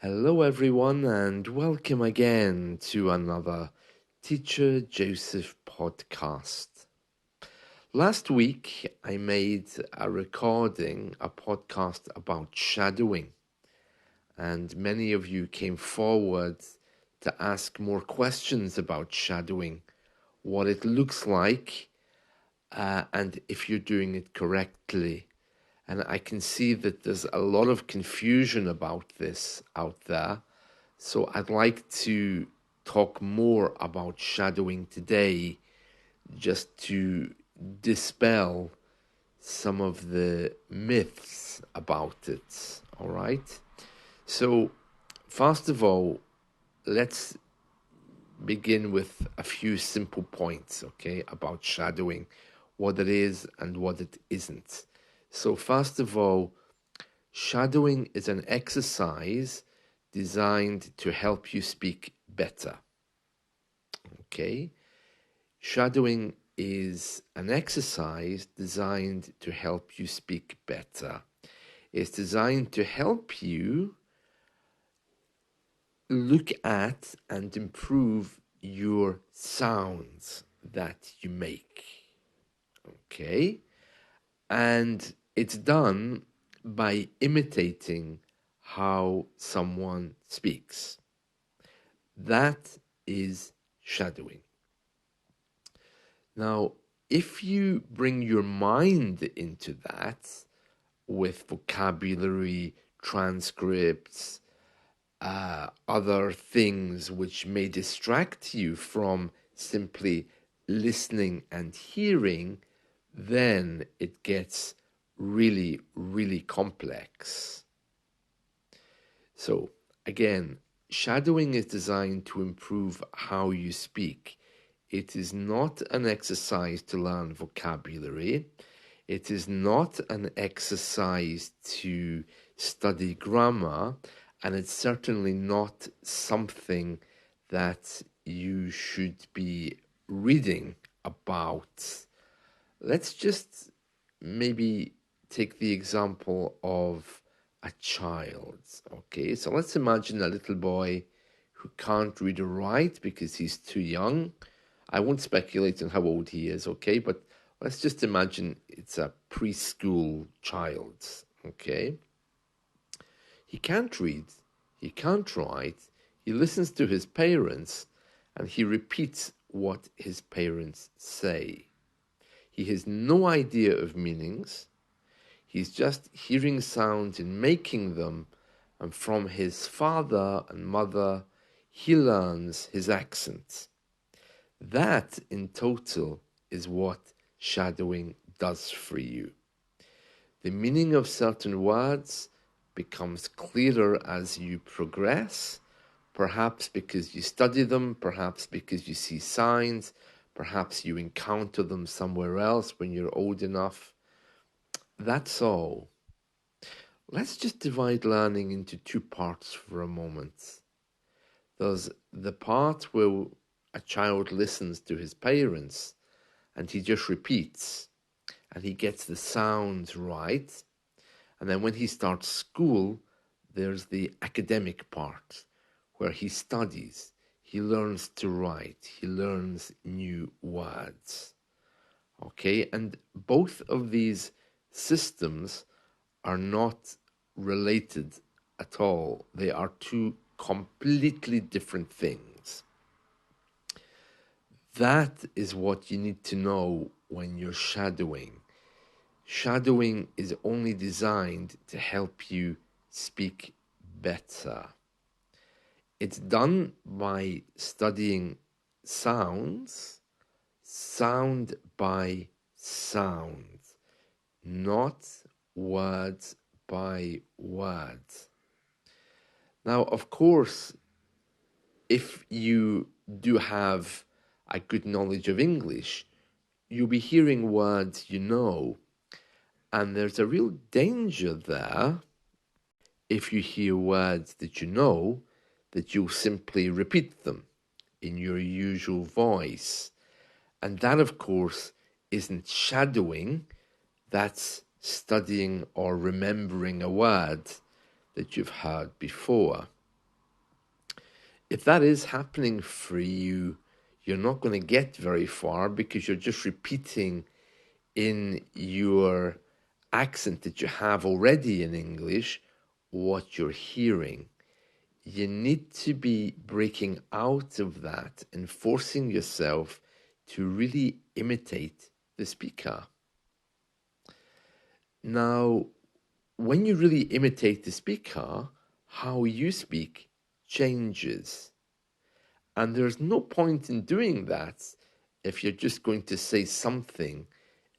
Hello, everyone, and welcome again to another Teacher Joseph podcast. Last week, I made a podcast about shadowing, and many of you came forward to ask more questions about shadowing, what it looks like, and if you're doing it correctly. And I can see that there's a lot of confusion about this out there. So I'd like to talk more about shadowing today, just to dispel some of the myths about it. All right. So, first of all, let's begin with a few simple points, okay, about shadowing, what it is and what it isn't. So, first of all, shadowing is an exercise designed to help you speak better. Okay? Shadowing is an exercise designed to help you speak better. It's designed to help you look at and improve your sounds that you make. Okay? And it's done by imitating how someone speaks. That is shadowing. Now, if you bring your mind into that with vocabulary, transcripts, other things which may distract you from simply listening and hearing, then it gets really, really complex. So, again, shadowing is designed to improve how you speak. It is not an exercise to learn vocabulary. It is not an exercise to study grammar. And it's certainly not something that you should be reading about. Let's just maybe take the example of a child. Okay, so let's imagine a little boy who can't read or write because he's too young. I won't speculate on how old he is, okay, but let's just imagine it's a preschool child, okay? He can't read, he can't write, he listens to his parents, and he repeats what his parents say. He has no idea of meanings. He's just hearing sounds and making them, and from his father and mother, he learns his accent. That, in total, is what shadowing does for you. The meaning of certain words becomes clearer as you progress, perhaps because you study them, perhaps because you see signs, perhaps you encounter them somewhere else when you're old enough. That's all. Let's just divide learning into two parts for a moment. There's the part where a child listens to his parents and he just repeats and he gets the sounds right. And then when he starts school, there's the academic part where he studies, he learns to write, he learns new words. Okay, and both of these systems are not related at all. They are two completely different things. That is what you need to know when you're shadowing. Shadowing is only designed to help you speak better. It's done by studying sounds, sound by sound, not words by word. Now, of course, if you do have a good knowledge of English, you'll be hearing words you know. And there's a real danger there if you hear words that you know, that you'll simply repeat them in your usual voice. And that, of course, isn't shadowing, that's studying or remembering a word that you've heard before. if that is happening for you, you're not going to get very far because you're just repeating in your accent that you have already in English what you're hearing. You need to be breaking out of that and forcing yourself to really imitate the speaker. Now, when you really imitate the speaker, how you speak changes. And there's no point in doing that if you're just going to say something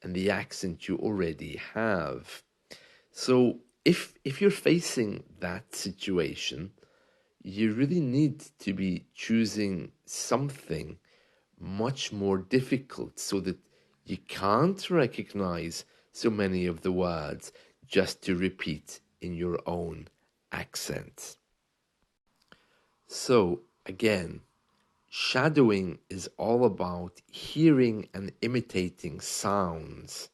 in the accent you already have. So if you're facing that situation, you really need to be choosing something much more difficult so that you can't recognize so many of the words just to repeat in your own accent. So again, shadowing is all about hearing and imitating sounds.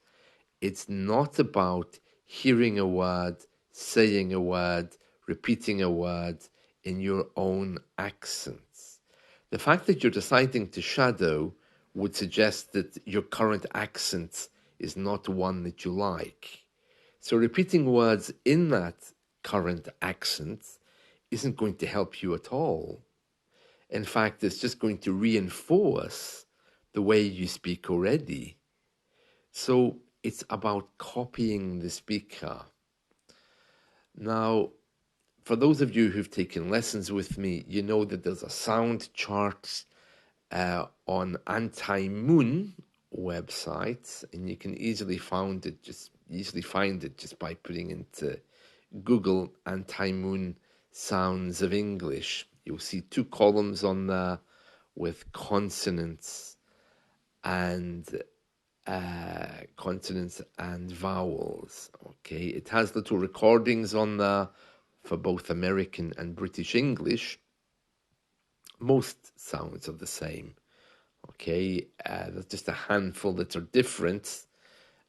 It's not about hearing a word, saying a word, repeating a word in your own accents. The fact that you're deciding to shadow would suggest that your current accent is not one that you like. So repeating words in that current accent isn't going to help you at all. In fact, it's just going to reinforce the way you speak already. So it's about copying the speaker. Now, for those of you who've taken lessons with me, you know that there's a sound chart on Anti-Moon website, and you can easily find it just by putting into Google Anti-Moon sounds of English. You'll see two columns on there with consonants and vowels. Okay, it has little recordings on there for both American and British English. Most sounds are the same. Okay, there's just a handful that are different,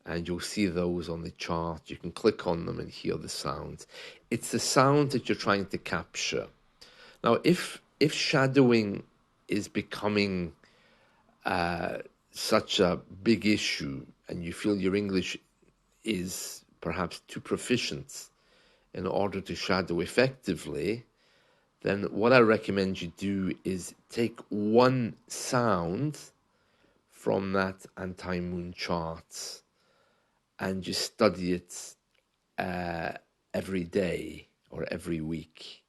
and you'll see those on the chart. You can click on them and hear the sounds. It's the sound that you're trying to capture. Now, if shadowing is becoming such a big issue and you feel your English is perhaps too proficient in order to shadow effectively, then what I recommend you do is take one sound from that anti-moon chart and just study it every day or every week,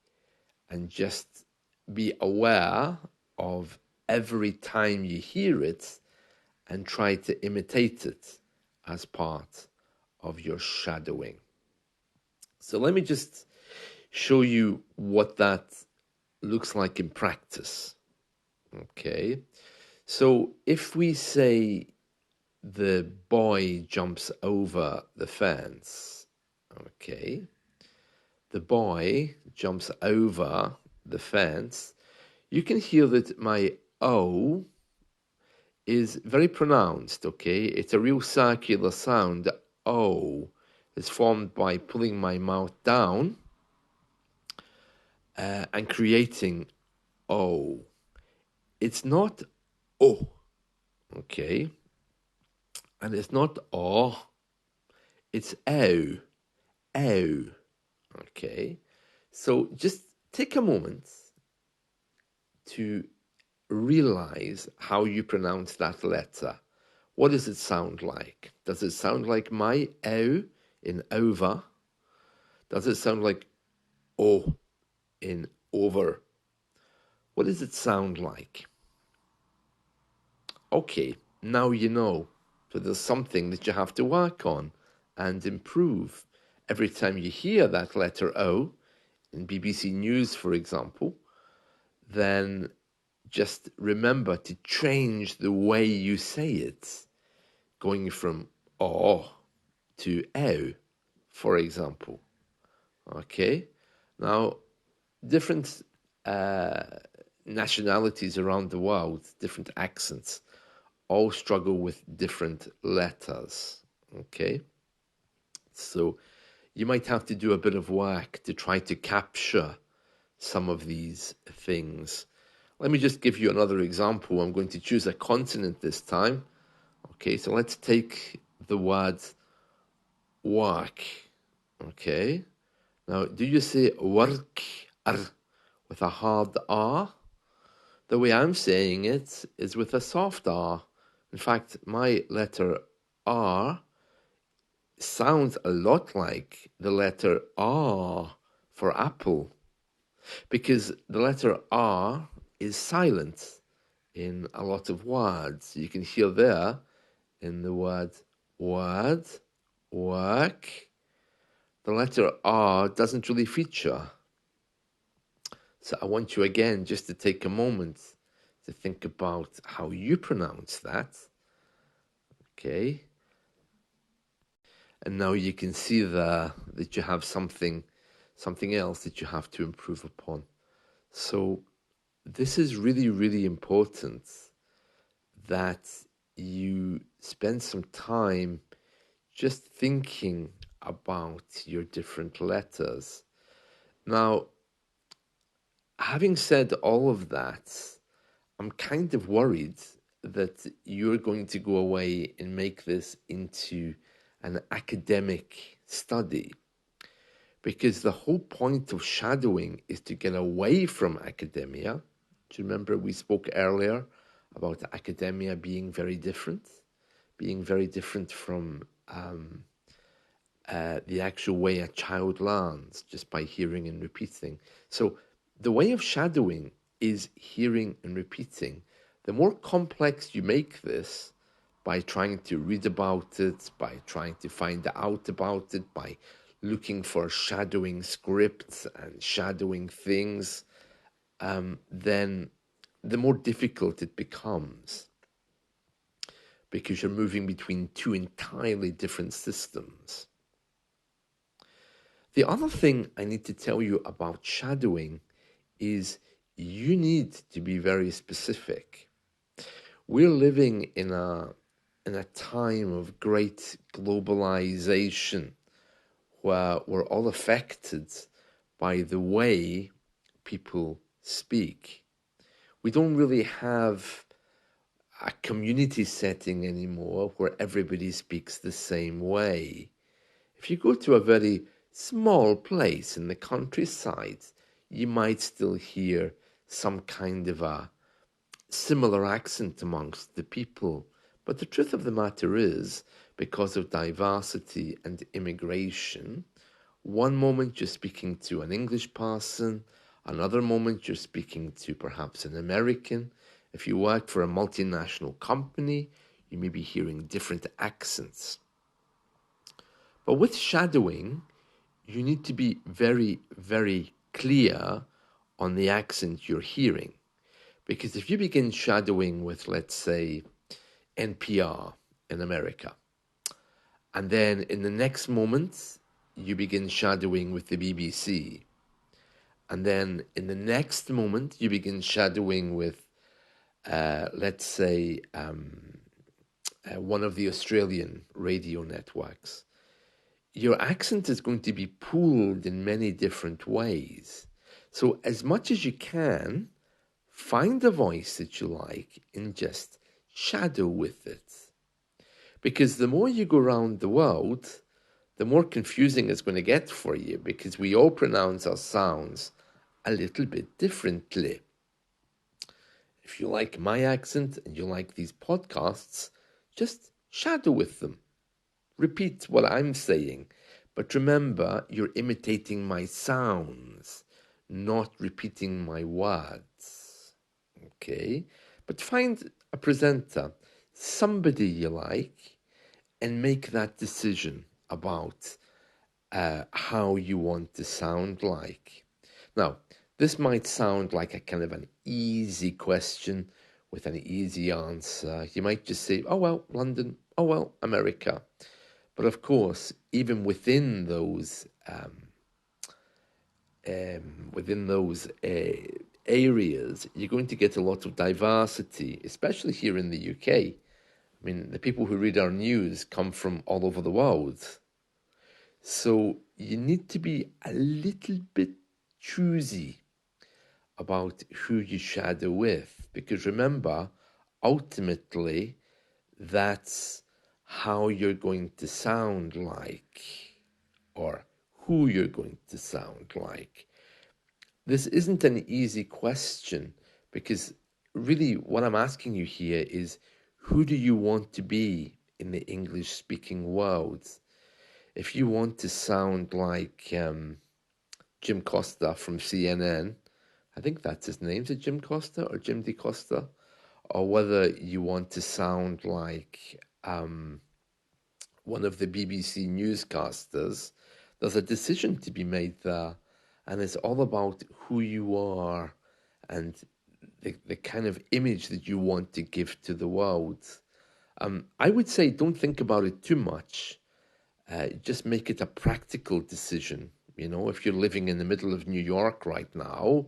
and just be aware of every time you hear it and try to imitate it as part of your shadowing. So let me just show you what that looks like in practice. Okay, so if we say the boy jumps over the fence, okay, the boy jumps over the fence, you can hear that my O is very pronounced, okay? It's a real circular sound. O is formed by pulling my mouth down and creating O. It's not O, okay? And it's not O, it's O, O, okay? So just take a moment to realize how you pronounce that letter. What does it sound like? Does it sound like my O in over? Does it sound like O in over? What does it sound like? Okay, now you know. So there's something that you have to work on and improve. Every time you hear that letter O in BBC News, for example, then just remember to change the way you say it, going from O to O, for example. Okay? Now, different nationalities around the world, different accents, all struggle with different letters. Okay? So you might have to do a bit of work to try to capture some of these things. Let me just give you another example. I'm going to choose a consonant this time. Okay, so let's take the word work. Okay, now do you say work with a hard R? The way I'm saying it is with a soft R. In fact, my letter R sounds a lot like the letter R for apple, because the letter R is silent in a lot of words. You can hear there in the word, work, the letter R doesn't really feature. So I want you again just to take a moment to think about how you pronounce that. Okay. And now you can see there that you have something else that you have to improve upon. So this is really, really important that you spend some time just thinking about your different letters. Now, having said all of that, I'm kind of worried that you're going to go away and make this into an academic study, because the whole point of shadowing is to get away from academia. Do you remember we spoke earlier about academia being very different from the actual way a child learns, just by hearing and repeating. So the way of shadowing is hearing and repeating. The more complex you make this by trying to read about it, by trying to find out about it, by looking for shadowing scripts and shadowing things, then the more difficult it becomes, because you're moving between two entirely different systems. The other thing I need to tell you about shadowing is you need to be very specific. We're living in a time of great globalization, where we're all affected by the way people speak. We don't really have a community setting anymore where everybody speaks the same way. If you go to a very small place in the countryside, you might still hear some kind of a similar accent amongst the people. But the truth of the matter is, because of diversity and immigration, one moment you're speaking to an English person, another moment you're speaking to perhaps an American. If you work for a multinational company, you may be hearing different accents. But with shadowing, you need to be very, very clear on the accent you're hearing. Because if you begin shadowing with, let's say, NPR in America, and then in the next moment, you begin shadowing with the BBC, and then in the next moment, you begin shadowing with, let's say, one of the Australian radio networks, your accent is going to be pulled in many different ways. So as much as you can, find a voice that you like and just shadow with it. Because the more you go around the world, the more confusing it's going to get for you, because we all pronounce our sounds a little bit differently. If you like my accent and you like these podcasts, just shadow with them. Repeat what I'm saying, but remember, you're imitating my sounds, not repeating my words. Okay? But find a presenter, somebody you like, and make that decision about how you want to sound like. Now, this might sound like a kind of an easy question with an easy answer. You might just say, oh, well, London, oh, well, America. But of course, even within those areas, you're going to get a lot of diversity, especially here in the UK. I mean, the people who read our news come from all over the world. So you need to be a little bit choosy about who you shadow with. Because remember, ultimately, that's how you're going to sound like, or who you're going to sound like. This isn't an easy question because really what I'm asking you here is who do you want to be in the English speaking world? If you want to sound like Jim Costa from CNN, I think that's his name, is it Jim Costa or Jim DeCosta? Or whether you want to sound like one of the BBC newscasters, there's a decision to be made there. And it's all about who you are and the kind of image that you want to give to the world. I would say don't think about it too much. Just make it a practical decision. You know, if you're living in the middle of New York right now,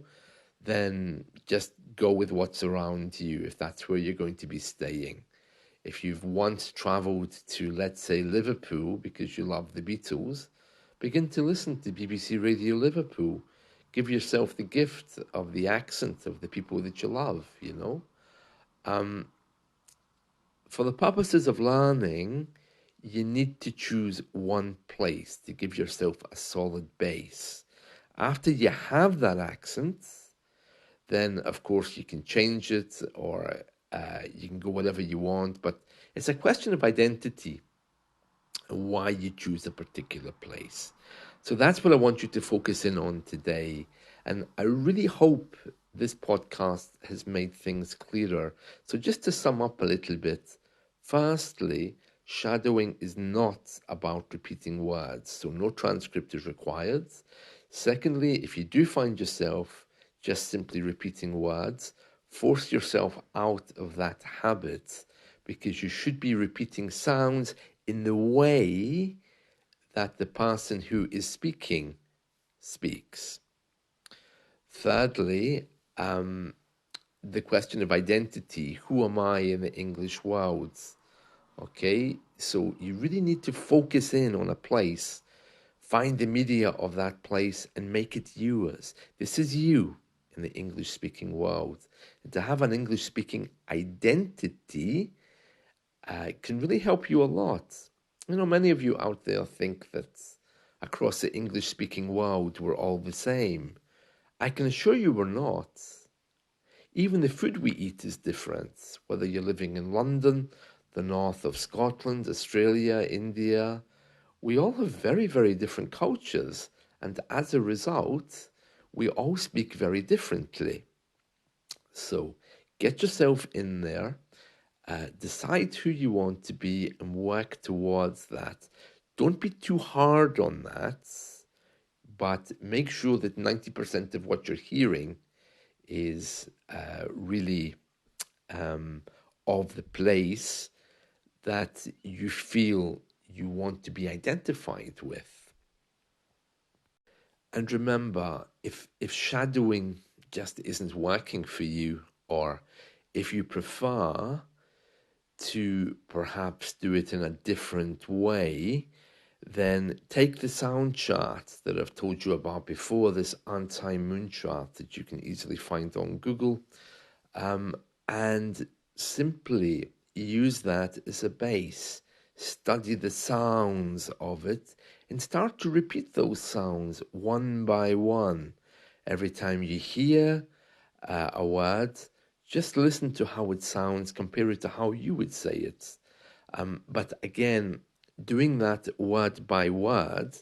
then just go with what's around you if that's where you're going to be staying. If you've once traveled to, let's say, Liverpool because you love the Beatles, begin to listen to BBC Radio Liverpool. Give yourself the gift of the accent of the people that you love, you know. For the purposes of learning, you need to choose one place to give yourself a solid base. After you have that accent, then of course you can change it or you can go whatever you want. But it's a question of identity and why you choose a particular place. So that's what I want you to focus in on today. And I really hope this podcast has made things clearer. So just to sum up a little bit, firstly, shadowing is not about repeating words, so no transcript is required. Secondly, if you do find yourself just simply repeating words, force yourself out of that habit because you should be repeating sounds in the way that the person who is speaking speaks. Thirdly, the question of identity. Who am I in the English world? Okay, so you really need to focus in on a place, find the media of that place and make it yours. This is you in the English speaking world. And to have an English speaking identity can really help you a lot. You know, many of you out there think that across the English speaking world we're all the same. I can assure you we're not. Even the food we eat is different, whether you're living in London, the north of Scotland, Australia, India. We all have very, very different cultures, and as a result, we all speak very differently. So get yourself in there, decide who you want to be, and work towards that. Don't be too hard on that, but make sure that 90% of what you're hearing is really of the place that you feel you want to be identified with. And remember, if shadowing just isn't working for you, or if you prefer to perhaps do it in a different way, then take the sound chart that I've told you about before, this anti-moon chart that you can easily find on Google, and simply use that as a base. Study the sounds of it and start to repeat those sounds one by one. Every time you hear a word, just listen to how it sounds, compare it to how you would say it. But again, doing that word by word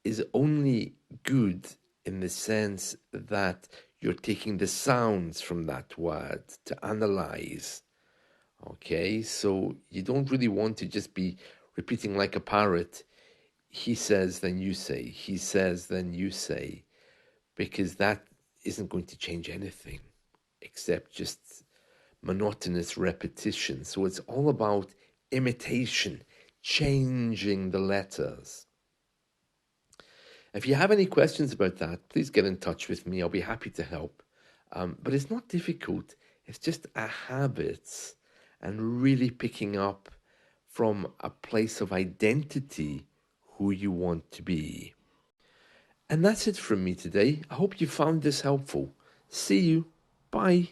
is only good in the sense that you're taking the sounds from that word to analyze. Okay, so you don't really want to just be repeating like a parrot. He says, then you say. He says, then you say. Because that isn't going to change anything except just monotonous repetition. So it's all about imitation, changing the letters. If you have any questions about that, please get in touch with me. I'll be happy to help. But it's not difficult. It's just a habit and really picking up from a place of identity who you want to be. And that's it from me today. I hope you found this helpful. See you. Bye.